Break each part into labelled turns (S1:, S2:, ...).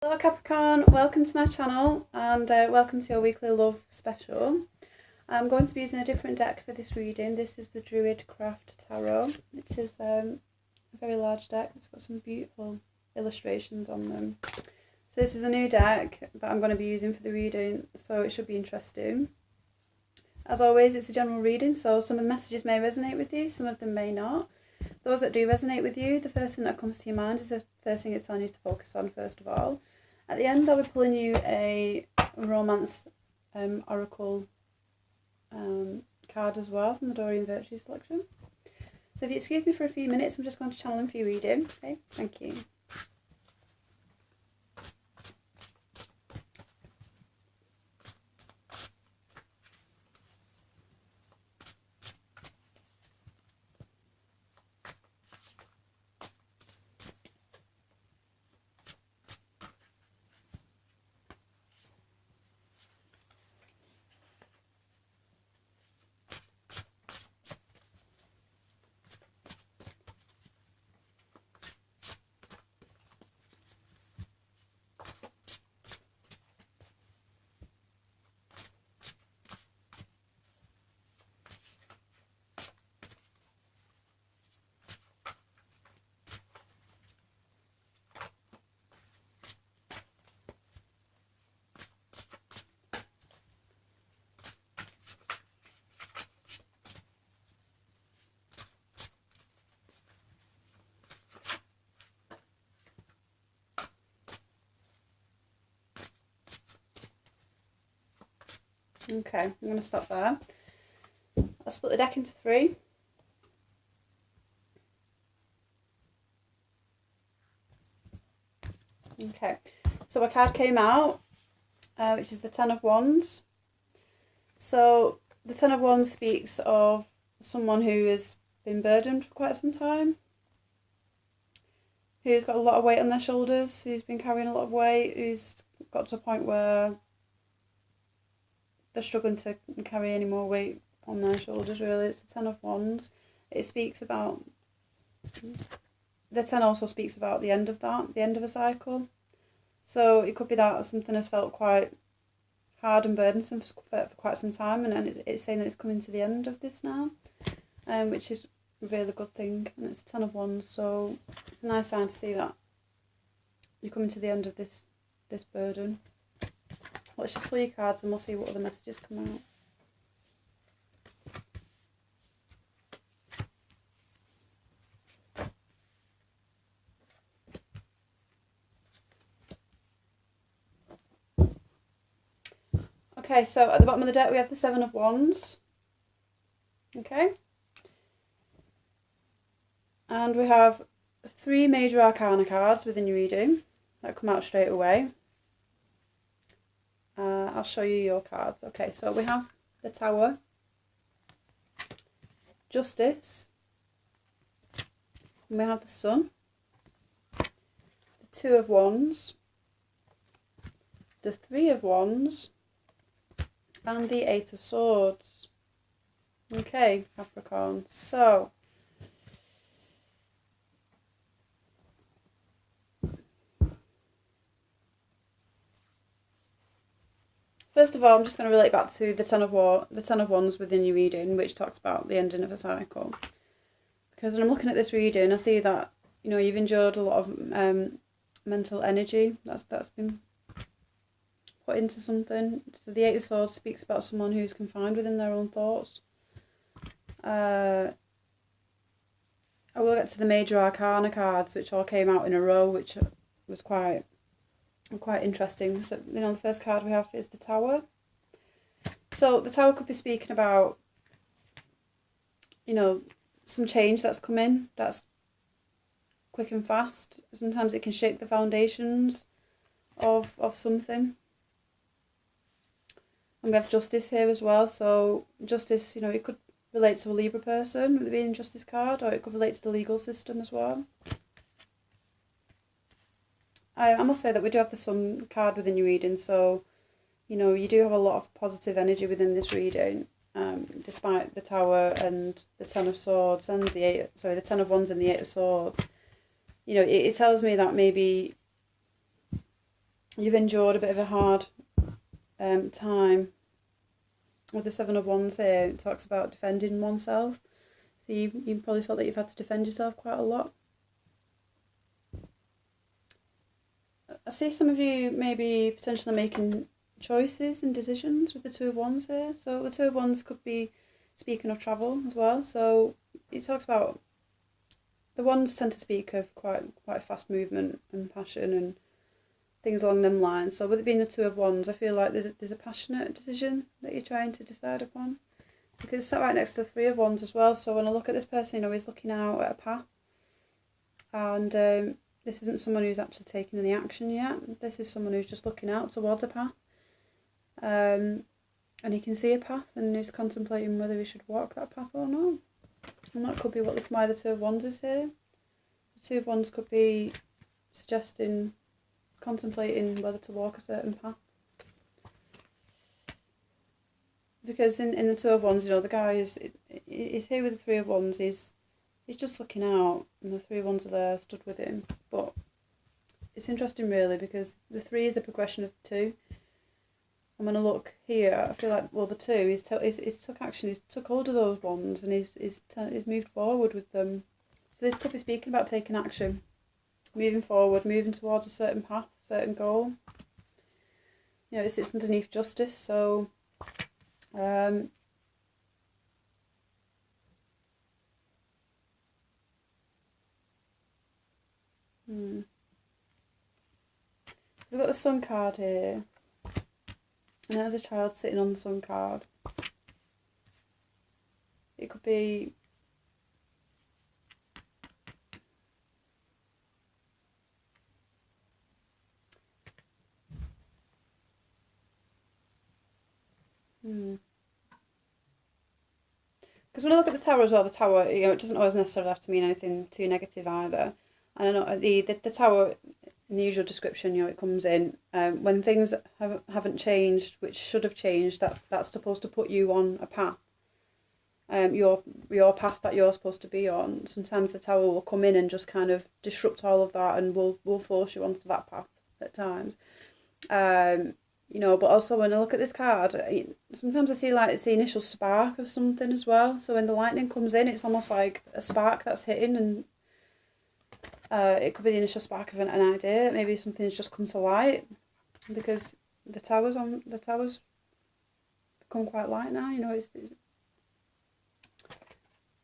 S1: Hello Capricorn, welcome to my channel and welcome to your weekly love special. I'm going to be using a different deck for this reading. This is the Druid Craft Tarot, which is a very large deck. It's got some beautiful illustrations on them. So this is a new deck that I'm going to be using for the reading, so it should be interesting. As always, it's a general reading, so some of the messages may resonate with you, some of them may not. Those that do resonate with you, the first thing that comes to your mind is the first thing it's telling you to focus on first of all. At the end, I'll be pulling you a romance oracle card as well from the Dorian Virtue selection. So if you excuse me for a few minutes, I'm just going to channel in for your reading. Okay, thank you. Okay, I'm going to stop there. I'll split the deck into three. Okay, so a card came out, which is the Ten of Wands. So the Ten of Wands speaks of someone who has been burdened for quite some time, who's got a lot of weight on their shoulders, who's been carrying a lot of weight, who's got to a point where they're struggling to carry any more weight on their shoulders, really. It's the Ten of Wands. It speaks about, the Ten also speaks about the end of that, the end of a cycle. So it could be that something has felt quite hard and burdensome for quite some time, and it's saying that it's coming to the end of this now, which is a really good thing. And it's the Ten of Wands, so it's a nice sign to see that you're coming to the end of this burden. Let's just pull your cards and we'll see what other messages come out. Okay, so at the bottom of the deck we have the Seven of Wands. Okay. And we have three major arcana cards within your reading that come out straight away. I'll show you your cards. Okay, so we have the Tower, Justice, and we have the Sun, the Two of Wands, the Three of Wands, and the Eight of Swords. Okay, Capricorn. So first of all, I'm just going to relate back to the Ten of Wands within your reading, which talks about the ending of a cycle. Because when I'm looking at this reading, I see that, you know, you've endured a lot of mental energy that's been put into something. So the Eight of Swords speaks about someone who's confined within their own thoughts. I will get to the major arcana cards, which all came out in a row, which was quite interesting. So, you know, the first card we have is the Tower. So the Tower could be speaking about, you know, some change that's come in, that's quick and fast. Sometimes it can shake the foundations of something. And we have Justice here as well. So Justice, you know, it could relate to a Libra person with being Justice card, or it could relate to the legal system as well. I must say that we do have the Sun card within your reading, so, you know, you do have a lot of positive energy within this reading, despite the Tower and the Ten of Swords and the Ten of Wands and the Eight of Swords. You know, it tells me that maybe you've endured a bit of a hard time. With the Seven of Wands here, it talks about defending oneself. So you probably felt that you've had to defend yourself quite a lot. I see some of you maybe potentially making choices and decisions with the Two of Wands here. So the Two of Wands could be speaking of travel as well. So it talks about, the Wands tend to speak of quite fast movement and passion and things along them lines. So with it being the Two of Wands, I feel like there's a passionate decision that you're trying to decide upon. Because it's sat right next to the Three of Wands as well. So when I look at this person, you know, he's looking out at a path. And this isn't someone who's actually taken any action yet. This is someone who's just looking out towards a path. And he can see a path and he's contemplating whether he should walk that path or not. And that could be why the Two of Wands is here. The Two of Wands could be suggesting, contemplating whether to walk a certain path. Because in the Two of Wands, you know, the guy is here with the Three of Wands. He's just looking out, and the Three of Wands are there, stood with him. But it's interesting, really, because the Three is a progression of the Two. And when I look here, I feel like, well, the Two, he's took action. He's took hold of those wands, and he's moved forward with them. So this could be speaking about taking action, moving forward, moving towards a certain path, certain goal. You know, it sits underneath justice, so. So we've got the Sun card here, and there's a child sitting on the Sun card. It could be because when I look at the Tower as well, the Tower, you know, it doesn't always necessarily have to mean anything too negative either. And I know the Tower, in the usual description, you know, it comes in when things haven't changed, which should have changed. That's supposed to put you on a path. Your path that you're supposed to be on. Sometimes the Tower will come in and just kind of disrupt all of that, and will force you onto that path at times. You know, but also when I look at this card, sometimes I see like it's the initial spark of something as well. So when the lightning comes in, it's almost like a spark that's hitting, and it could be the initial spark of an idea. Maybe something's just come to light, because the tower's become quite light now. You know,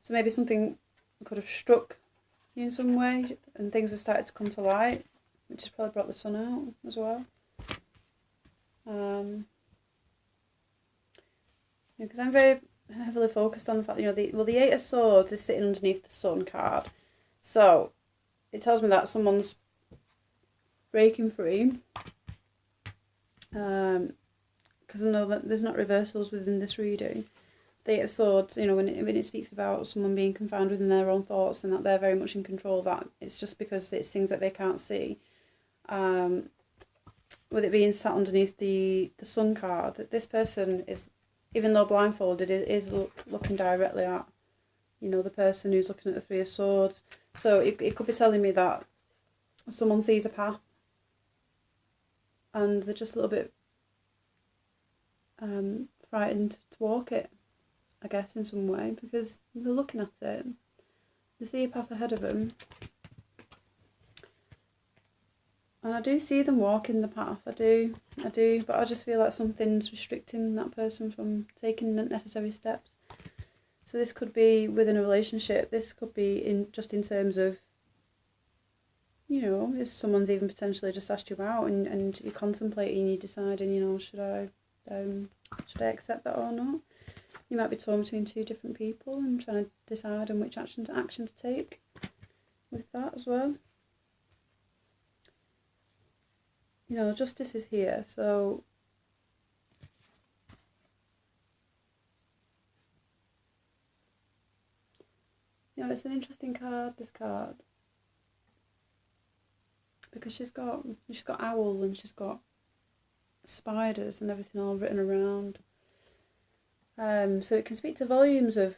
S1: so maybe something could have struck you in some way, and things have started to come to light, which has probably brought the sun out as well. Because I'm very heavily focused on the fact that, you know, the Eight of Swords is sitting underneath the Sun card, so it tells me that someone's breaking free. Because I know that there's not reversals within this reading. The Eight of Swords, you know, when it speaks about someone being confined within their own thoughts and that they're very much in control of that, it's just because it's things that they can't see. With it being sat underneath the Sun card, this person is, even though blindfolded, is looking directly at, you know, the person who's looking at the Three of Swords. So it could be telling me that someone sees a path and they're just a little bit frightened to walk it, I guess, in some way, because they're looking at it. They see a path ahead of them. And I do see them walking the path, I do, but I just feel like something's restricting that person from taking necessary steps. So this could be within a relationship, this could be just in terms of, you know, if someone's even potentially just asked you out and you're contemplating, you're deciding, you know, should I accept that or not? You might be torn between two different people and trying to decide on which action to take with that as well. You know, justice is here, so you know, it's an interesting card, this card, because she's got owl and she's got spiders and everything all written around. So it can speak to volumes of,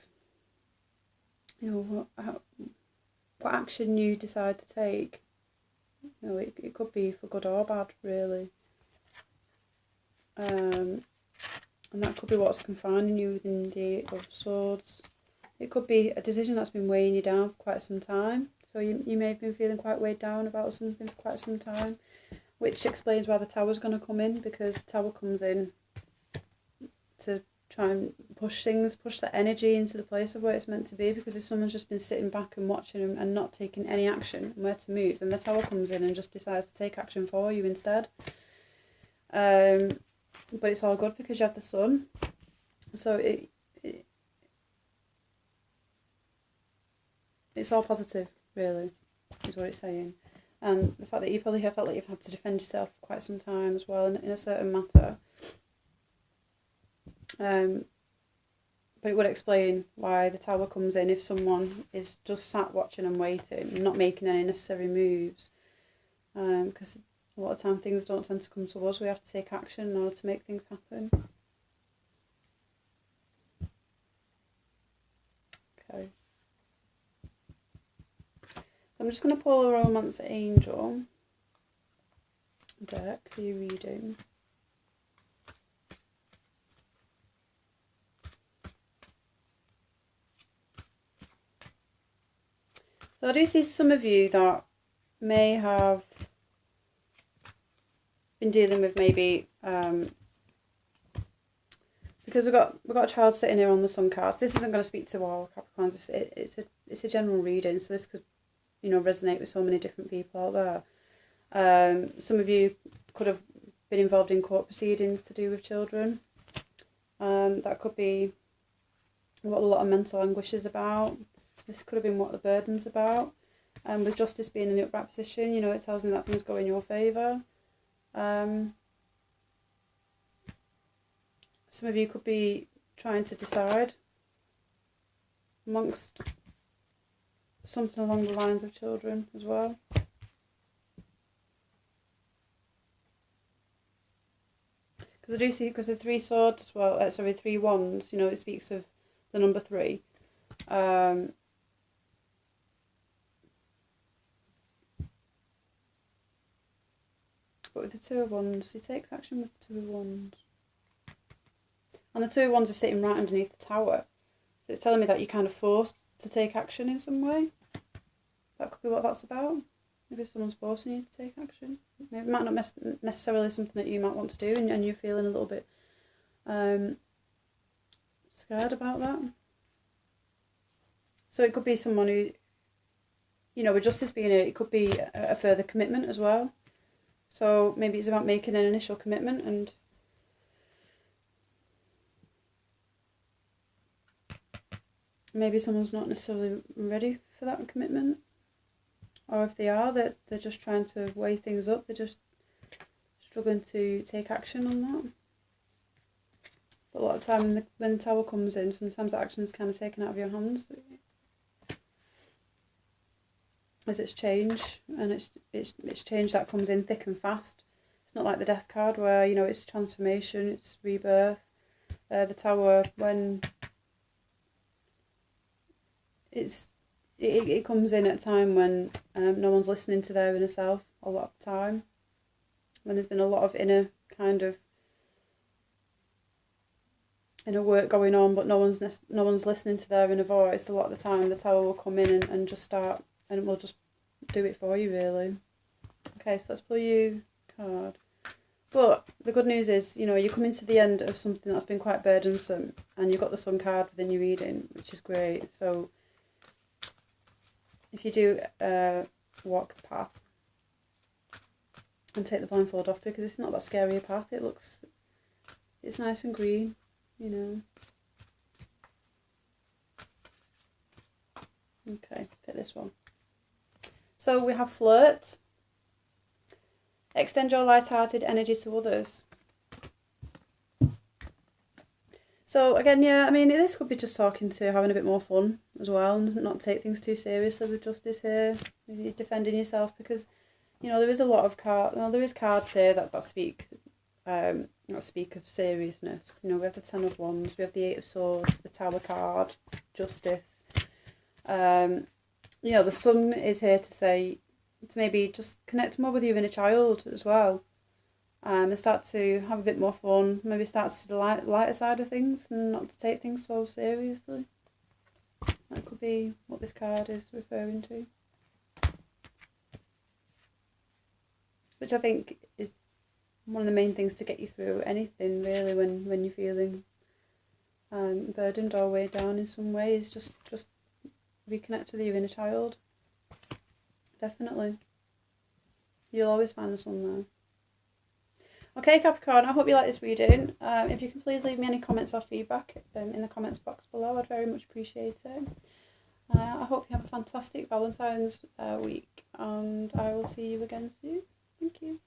S1: you know, what action you decide to take You know, it could be for good or bad, really. And that could be what's confining you within the Eight of Swords. It could be a decision that's been weighing you down for quite some time. So you may have been feeling quite weighed down about something for quite some time, which explains why the Tower's going to come in, because the Tower comes in to try and push that energy into the place of where it's meant to be. Because if someone's just been sitting back and watching and not taking any action and where to move, then the Tower comes in and just decides to take action for you instead. But it's all good because you have the Sun, so it's all positive, really, is what it's saying. And the fact that you probably have felt like you've had to defend yourself for quite some time as well in a certain matter. But it would explain why the Tower comes in if someone is just sat watching and waiting, not making any necessary moves. Because a lot of time things don't tend to come to us. We have to take action in order to make things happen. Okay. So I'm just going to pull a Romance Angel deck for your reading. So I do see some of you that may have been dealing with maybe because we've got a child sitting here on the Sun cards. This isn't going to speak to all Capricorns. It's a general reading, so this could, you know, resonate with so many different people out there. Some of you could have been involved in court proceedings to do with children. That could be what a lot of mental anguish is about. This could have been what the burden's about. With Justice being in the upright position, you know, it tells me that things go in your favour. Some of you could be trying to decide amongst something along the lines of children as well. Because I do see, because the Three Swords, well, Three Wands, you know, it speaks of the number 3. But with the Two of Wands, he takes action with the Two of Wands. And the Two of Wands are sitting right underneath the Tower. So it's telling me that you're kind of forced to take action in some way. That could be what that's about. Maybe someone's forcing you to take action. Maybe it might not necessarily something that you might want to do, and you're feeling a little bit scared about that. So it could be someone who, you know, with Justice being here, it could be a further commitment as well. So maybe it's about making an initial commitment, and maybe someone's not necessarily ready for that commitment. Or if they are, that they're just trying to weigh things up. They're just struggling to take action on that. But a lot of time when the Tower comes in, sometimes the action is kind of taken out of your hands. As it's change, and it's change that comes in thick and fast. It's not like the Death card where, you know, it's transformation, it's rebirth. The Tower, when it comes in at a time when no one's listening to their inner self a lot of the time. When there's been a lot of inner work going on, but no one's listening to their inner voice. A lot of the time, the Tower will come in and just start, and it will just do it for you, really. Okay, so let's pull you a card. But the good news is, you know, you're coming to the end of something that's been quite burdensome, and you've got the Sun card within your reading, which is great. So if you do walk the path and take the blindfold off, because it's not that scary a path. It's nice and green, you know. Okay, pick this one. So we have flirt. Extend your light-hearted energy to others. So again, yeah, I mean, this could be just talking to having a bit more fun as well, and not take things too seriously with Justice here. Maybe defending yourself, because, you know, there is a lot of there is cards here that speak of seriousness. You know, we have the Ten of Wands, we have the Eight of Swords, the Tower card, Justice. You know, the Sun is here to say to maybe just connect more with your inner child as well, and start to have a bit more fun. Maybe start to see the lighter side of things and not to take things so seriously. That could be what this card is referring to, which I think is one of the main things to get you through anything really when you're feeling burdened or weighed down in some way, is just reconnect with your inner child. Definitely. You'll always find the sun there. Okay, Capricorn, I hope you like this reading. If you can please leave me any comments or feedback in the comments box below, I'd very much appreciate it. I hope you have a fantastic Valentine's week, and I will see you again soon. Thank you.